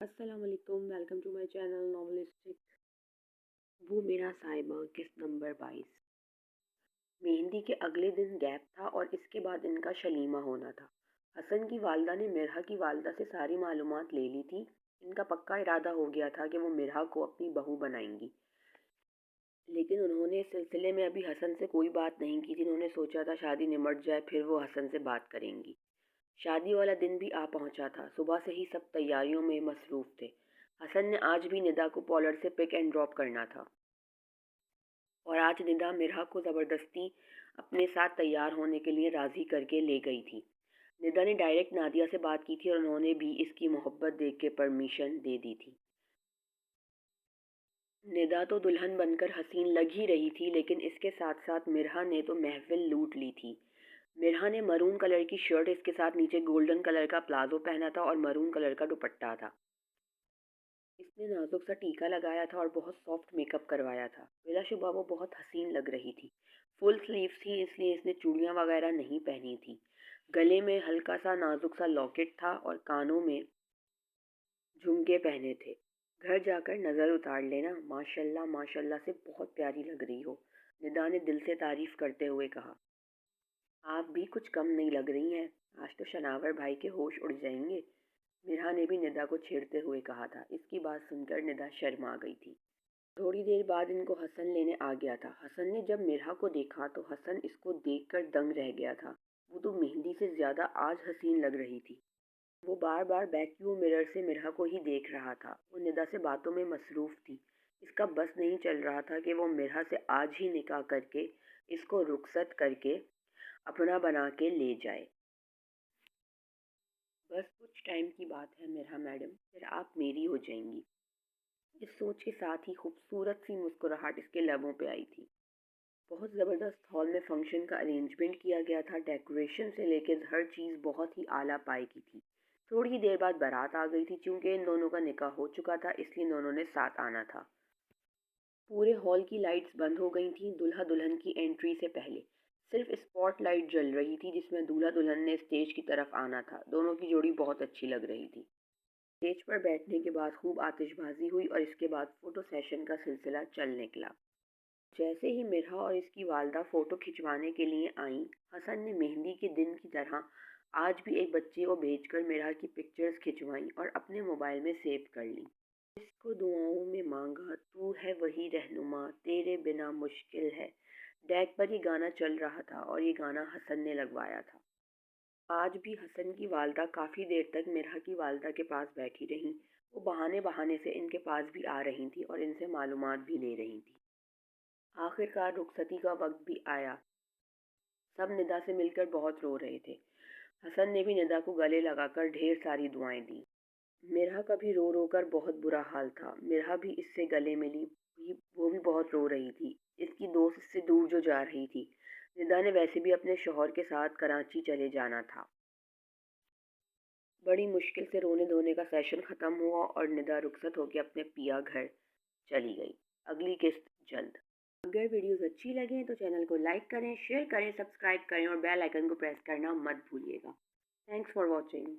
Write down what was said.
अस्सलाम वालेकुम, welcome to my channel नॉवलिस्टिक। वो मेरा साहिबा किस्त नंबर 22। मेहंदी के अगले दिन गैप था और इसके बाद इनका शलीमा होना था। हसन की वालदा ने मिरहा की वालदा से सारी मालूमात ले ली थी। इनका पक्का इरादा हो गया था कि वो मिरहा को अपनी बहू बनाएंगी, लेकिन उन्होंने इस सिलसिले में अभी हसन से कोई बात नहीं की थी। उन्होंने सोचा था शादी निमट जाए फिर वो हसन से बात करेंगी। शादी वाला दिन भी आ पहुंचा था। सुबह से ही सब तैयारियों में मसरूफ थे। हसन ने आज भी निदा को पॉलर से पिक एंड ड्रॉप करना था और आज निदा मिरहा को ज़बरदस्ती अपने साथ तैयार होने के लिए राज़ी करके ले गई थी। निदा ने डायरेक्ट नादिया से बात की थी और उन्होंने भी इसकी मोहब्बत देख के परमिशन दे दी थी। निदा तो दुल्हन बनकर हसीन लग ही रही थी, लेकिन इसके साथ साथ मिरहा ने तो महफिल लूट ली थी। मिरहा ने मरून कलर की शर्ट, इसके साथ नीचे गोल्डन कलर का प्लाजो पहना था और मरून कलर का दुपट्टा था। इसने नाजुक सा टीका लगाया था और बहुत सॉफ्ट मेकअप करवाया था। बिलाशुबा वो बहुत हसीन लग रही थी। फुल स्लीव्स थी, इसलिए इसने चूड़ियाँ वगैरह नहीं पहनी थी। गले में हल्का सा नाजुक सा लॉकेट था और कानों में झुमके पहने थे। घर जाकर नज़र उतार लेना, माशाल्लाह माशाल्लाह से बहुत प्यारी लग रही हो, निदा ने दिल से तारीफ करते हुए कहा। आप भी कुछ कम नहीं लग रही हैं, आज तो शनावर भाई के होश उड़ जाएंगे, मिरहा ने भी निदा को छेड़ते हुए कहा था। इसकी बात सुनकर निदा शर्मा गई थी। थोड़ी देर बाद इनको हसन लेने आ गया था। हसन ने जब मिरहा को देखा तो हसन इसको देखकर दंग रह गया था। वो तो मेहंदी से ज्यादा आज हसीन लग रही थी। वो बार बार वैक्यूम मिरर से मिरहा को ही देख रहा था। वो निदा से बातों में मसरूफ थी। इसका बस नहीं चल रहा था कि वो मिरहा से आज ही निकाह करके इसको रुखसत करके अपना बना के ले जाए। बस कुछ टाइम की बात है मिरहा मैडम, फिर आप मेरी हो जाएंगी। इस सोच के साथ ही खूबसूरत सी मुस्कुराहट इसके लबों पे आई थी। बहुत ज़बरदस्त हॉल में फंक्शन का अरेंजमेंट किया गया था। डेकोरेशन से लेकर हर चीज़ बहुत ही आला पाई की थी। थोड़ी ही देर बाद बारात आ गई थी। चूंकि इन दोनों का निकाह हो चुका था, इसलिए दोनों ने साथ आना था। पूरे हॉल की लाइट्स बंद हो गई थीं। दूल्हा दुल्हन की एंट्री से पहले सिर्फ स्पॉट लाइट जल रही थी, जिसमें दूल्हा दुल्हन ने स्टेज की तरफ आना था। दोनों की जोड़ी बहुत अच्छी लग रही थी। स्टेज पर बैठने के बाद खूब आतिशबाजी हुई और इसके बाद फ़ोटो सेशन का सिलसिला चल निकला। जैसे ही मिरहा और इसकी वालदा फ़ोटो खिंचवाने के लिए आईं, हसन ने मेहंदी के दिन की तरह आज भी एक बच्चे को भेजकर मिरहा की पिक्चर्स खिंचवाईं और अपने मोबाइल में सेव कर लीं। इसको दुआओं में मांगा, तू है वही रहनुमा, तेरे बिना मुश्किल है। डेक पर ये गाना चल रहा था और ये गाना हसन ने लगवाया था। आज भी हसन की वालदा काफ़ी देर तक मिरहा की वालदा के पास बैठी रहीं। वो बहाने बहाने से इनके पास भी आ रही थी और इनसे मालूमात भी ले रही थी। आखिरकार रुखसती का वक्त भी आया। सब निदा से मिलकर बहुत रो रहे थे। हसन ने भी निदा को गले लगाकर ढेर सारी दुआएं दी। मिरहा का भी रो रो कर बहुत बुरा हाल था। मिरहा भी इससे गले मिली। वो भी बहुत रो रही थी। इसकी दोस्त इससे दूर जो जा रही थी। निदा ने वैसे भी अपने शौहर के साथ कराची चले जाना था। बड़ी मुश्किल से रोने धोने का सेशन ख़त्म हुआ और निदा रुखसत होकर अपने पिया घर चली गई। अगली किस्त जल्द। अगर वीडियोस अच्छी लगें तो चैनल को लाइक करें, शेयर करें, सब्सक्राइब करें और बेल आइकन को प्रेस करना मत भूलिएगा। Thanks for watching.